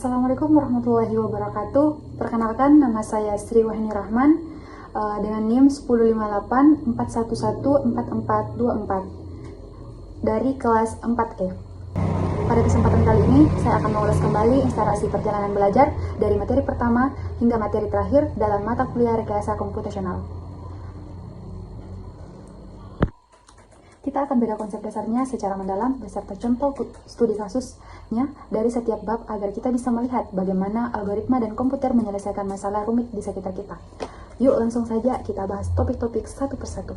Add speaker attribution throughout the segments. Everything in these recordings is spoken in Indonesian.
Speaker 1: Assalamualaikum warahmatullahi wabarakatuh. Perkenalkan, nama saya Sri Wahni Rahman dengan NIM 15841114424 dari kelas 4E. Pada kesempatan kali ini, saya akan mengulas kembali instalasi perjalanan belajar dari materi pertama hingga materi terakhir dalam mata kuliah rekayasa komputasional. Kita akan beda konsep dasarnya secara mendalam beserta contoh studi kasusnya dari setiap bab agar kita bisa melihat bagaimana algoritma dan komputer menyelesaikan masalah rumit di sekitar kita. Yuk langsung saja kita bahas topik-topik satu persatu.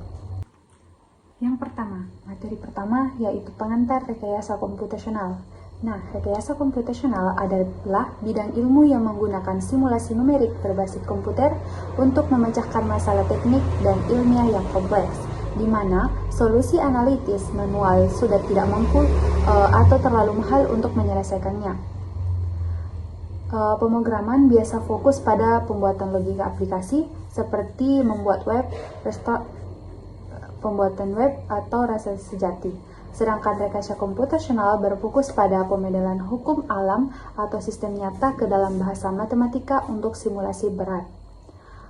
Speaker 1: Yang pertama, materi pertama yaitu pengantar rekayasa komputasional. Nah, rekayasa komputasional adalah bidang ilmu yang menggunakan simulasi numerik berbasis komputer untuk memecahkan masalah teknik dan ilmiah yang kompleks, di mana solusi analitis manual sudah tidak mampu atau terlalu mahal untuk menyelesaikannya. Pemrograman biasa fokus pada pembuatan logika aplikasi seperti membuat pembuatan web atau rasa sejati. Sedangkan rekayasa komputasional berfokus pada pemodelan hukum alam atau sistem nyata ke dalam bahasa matematika untuk simulasi berat.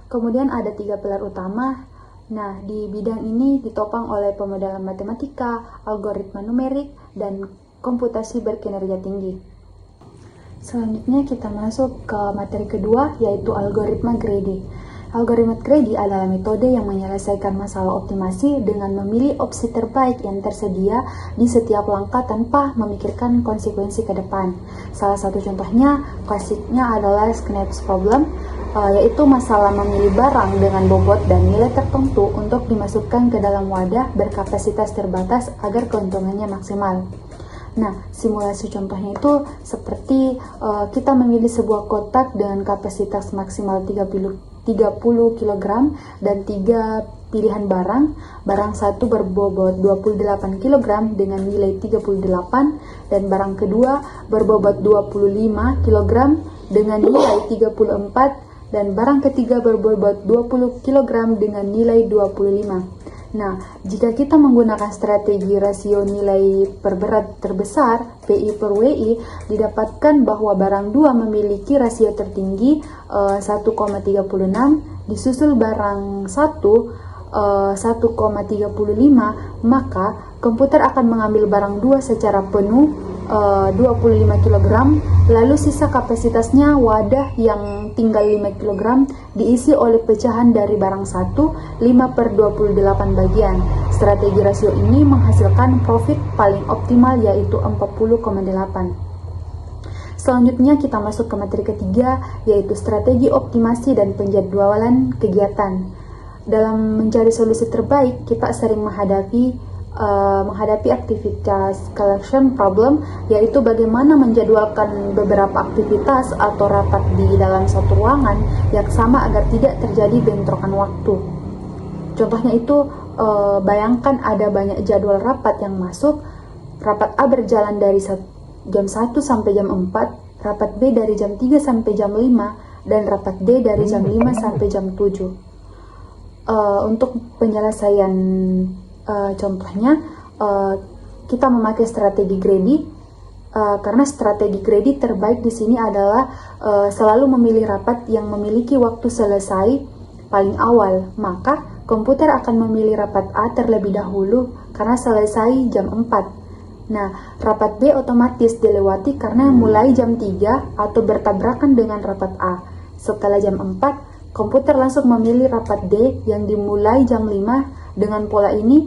Speaker 1: Kemudian ada 3 pilar utama. Nah, di bidang ini ditopang oleh pemodelan matematika, algoritma numerik, dan komputasi berkinerja tinggi. Selanjutnya kita masuk ke materi kedua, yaitu algoritma greedy. Algoritma greedy adalah metode yang menyelesaikan masalah optimasi dengan memilih opsi terbaik yang tersedia di setiap langkah tanpa memikirkan konsekuensi ke depan. Salah satu contohnya, klasiknya adalah Knep's problem, yaitu masalah memilih barang dengan bobot dan nilai tertentu untuk dimasukkan ke dalam wadah berkapasitas terbatas agar keuntungannya maksimal. Nah, simulasi contohnya itu seperti kita memilih sebuah kotak dengan kapasitas maksimal 30 kg dan 3 pilihan barang. Barang satu berbobot 28 kg dengan nilai 38 dan barang kedua berbobot 25 kg dengan nilai 34 dan barang ketiga berbobot 20 kg dengan nilai 25. Nah, jika kita menggunakan strategi rasio nilai per berat terbesar, PI per WI, didapatkan bahwa barang 2 memiliki rasio tertinggi 1,36, disusul barang 1 1,35, maka komputer akan mengambil barang 2 secara penuh 25 kg, lalu sisa kapasitasnya wadah yang tinggal 5 kg diisi oleh pecahan dari barang 1 5/28 bagian. Strategi rasio ini menghasilkan profit paling optimal yaitu 40,8. Selanjutnya kita masuk ke materi ketiga, yaitu strategi optimasi dan penjadwalan kegiatan. Dalam mencari solusi terbaik, kita sering menghadapi aktivitas collection problem, yaitu bagaimana menjadwalkan beberapa aktivitas atau rapat di dalam satu ruangan yang sama agar tidak terjadi bentrokan waktu. Contohnya itu, bayangkan ada banyak jadwal rapat yang masuk. Rapat A berjalan dari jam 1 sampai jam 4, rapat B dari jam 3 sampai jam 5, dan rapat D dari jam 5 sampai jam 7. Untuk penyelesaian contohnya, kita memakai strategi greedy, karena strategi greedy terbaik di sini adalah selalu memilih rapat yang memiliki waktu selesai paling awal. Maka komputer akan memilih rapat A terlebih dahulu karena selesai jam 4. Nah, rapat B otomatis dilewati karena mulai jam 3 atau bertabrakan dengan rapat A. Setelah jam 4, komputer langsung memilih rapat D yang dimulai jam 5. Dengan pola ini,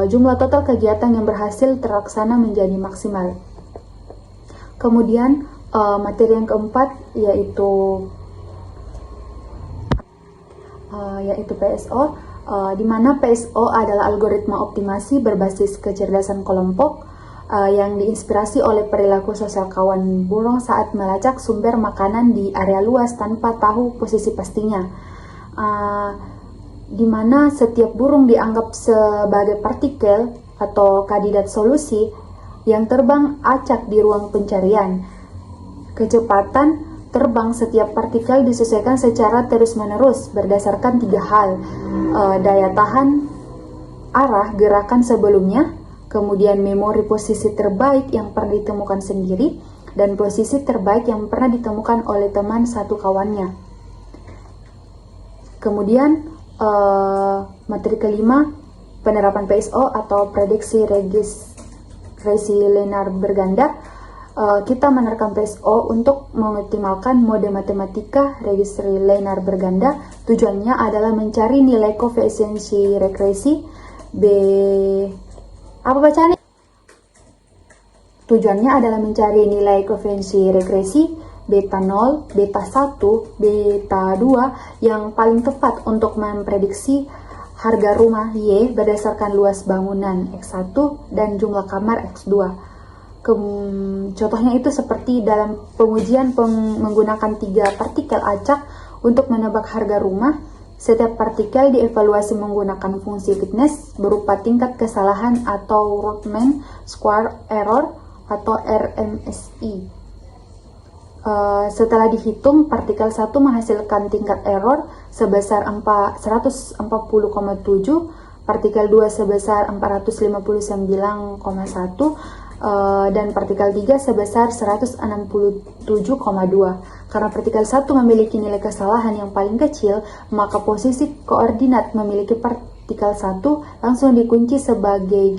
Speaker 1: jumlah total kegiatan yang berhasil terlaksana menjadi maksimal. Kemudian materi yang keempat yaitu PSO, di mana PSO adalah algoritma optimasi berbasis kecerdasan kelompok yang diinspirasi oleh perilaku sosial kawan burung saat melacak sumber makanan di area luas tanpa tahu posisi pastinya. Di mana setiap burung dianggap sebagai partikel atau kandidat solusi yang terbang acak di ruang pencarian. Kecepatan terbang setiap partikel disesuaikan secara terus-menerus berdasarkan 3 hal: daya tahan, arah gerakan sebelumnya, kemudian memori posisi terbaik yang pernah ditemukan sendiri, dan posisi terbaik yang pernah ditemukan oleh teman satu kawannya. Kemudian materi kelima, penerapan PSO atau prediksi regresi linear berganda. Kita menerapkan PSO untuk mengoptimalkan mode matematika regresi linear berganda. Tujuannya adalah mencari nilai koefisiensi regresi Tujuannya adalah mencari nilai koefisiensi regresi beta 0, beta 1, beta 2 yang paling tepat untuk memprediksi harga rumah Y berdasarkan luas bangunan X1 dan jumlah kamar X2. Contohnya itu seperti dalam pengujian menggunakan 3 partikel acak untuk menebak harga rumah. Setiap partikel dievaluasi menggunakan fungsi fitness berupa tingkat kesalahan atau Riemann Square Error atau RMSI. Setelah dihitung, partikel 1 menghasilkan tingkat error sebesar 140,7, partikel 2 sebesar 459,1, dan partikel 3 sebesar 167,2. Karena partikel 1 memiliki nilai kesalahan yang paling kecil, maka posisi koordinat memiliki partikel 1 langsung dikunci sebagai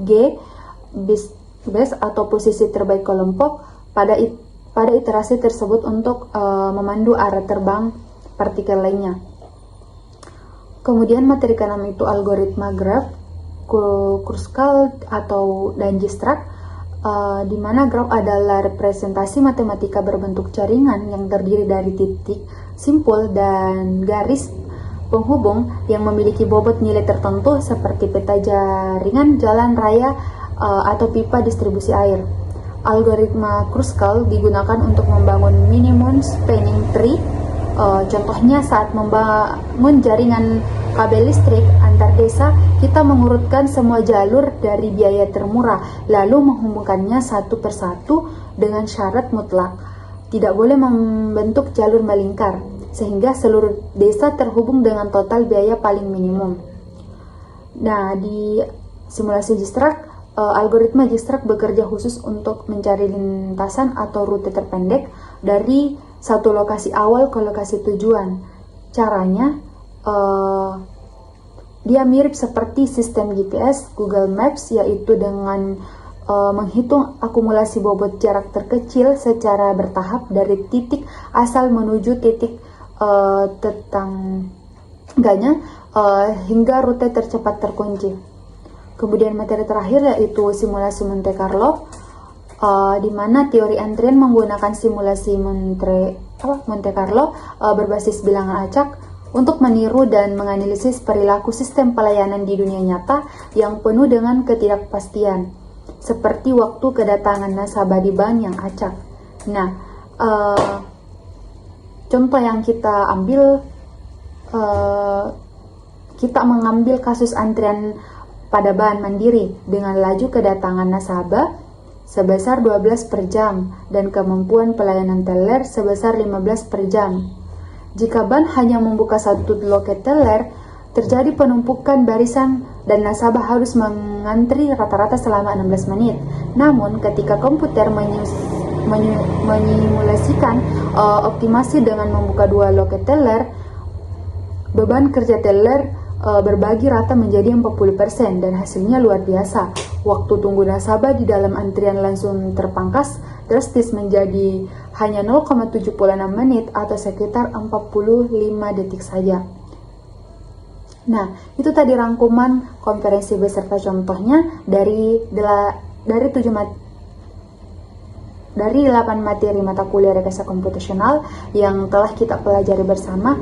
Speaker 1: G base atau posisi terbaik kelompok pada iterasi tersebut untuk memandu arah terbang partikel lainnya. Kemudian materi ke-6 itu algoritma graf, Kruskal atau Dijkstraat, di mana graf adalah representasi matematika berbentuk jaringan yang terdiri dari titik, simpul, dan garis penghubung yang memiliki bobot nilai tertentu seperti peta jaringan jalan raya atau pipa distribusi air. Algoritma Kruskal digunakan untuk membangun minimum spanning tree. Contohnya saat membangun jaringan kabel listrik antar desa, kita mengurutkan semua jalur dari biaya termurah, lalu menghubungkannya satu persatu dengan syarat mutlak tidak boleh membentuk jalur melingkar, sehingga seluruh desa terhubung dengan total biaya paling minimum. Nah, di simulasi Dijkstraat, algoritma Dijkstraat bekerja khusus untuk mencari lintasan atau rute terpendek dari satu lokasi awal ke lokasi tujuan. Caranya, dia mirip seperti sistem GPS Google Maps, yaitu dengan menghitung akumulasi bobot jarak terkecil secara bertahap dari titik asal menuju titik tetangganya hingga rute tercepat terkunci. Kemudian materi terakhir yaitu simulasi Monte Carlo, di mana teori antrian menggunakan simulasi Monte Carlo berbasis bilangan acak untuk meniru dan menganalisis perilaku sistem pelayanan di dunia nyata yang penuh dengan ketidakpastian, seperti waktu kedatangan nasabah di bank yang acak. Nah, contoh yang kita ambil, kita mengambil kasus antrian pada bahan mandiri dengan laju kedatangan nasabah sebesar 12 per jam dan kemampuan pelayanan teller sebesar 15 per jam. Jika bank hanya membuka satu loket teller, terjadi penumpukan barisan dan nasabah harus mengantri rata-rata selama 16 menit. Namun, ketika komputer menyimulasikan optimasi dengan membuka 2 loket teller, beban kerja teller berbagi rata menjadi 40% dan hasilnya luar biasa. Waktu tunggu nasabah di dalam antrian langsung terpangkas drastis menjadi hanya 0,76 menit atau sekitar 45 detik saja. Nah, itu tadi rangkuman konferensi beserta contohnya dari 8 materi mata kuliah rekayasa komputasional yang telah kita pelajari bersama.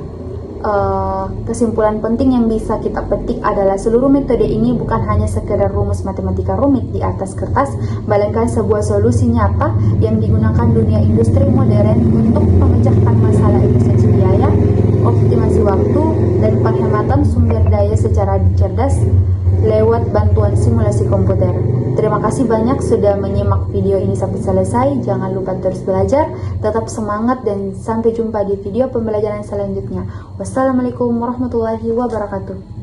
Speaker 1: Kesimpulan penting yang bisa kita petik adalah seluruh metode ini bukan hanya sekedar rumus matematika rumit di atas kertas, melainkan sebuah solusi nyata yang digunakan dunia industri modern untuk memecahkan masalah efisiensi biaya, optimasi waktu, dan penghematan sumber daya secara cerdas lewat bantuan simulasi komputer. Terima kasih banyak sudah menyimak video ini sampai selesai. Jangan lupa terus belajar, tetap semangat, dan sampai jumpa di video pembelajaran selanjutnya. Wassalamualaikum warahmatullahi wabarakatuh.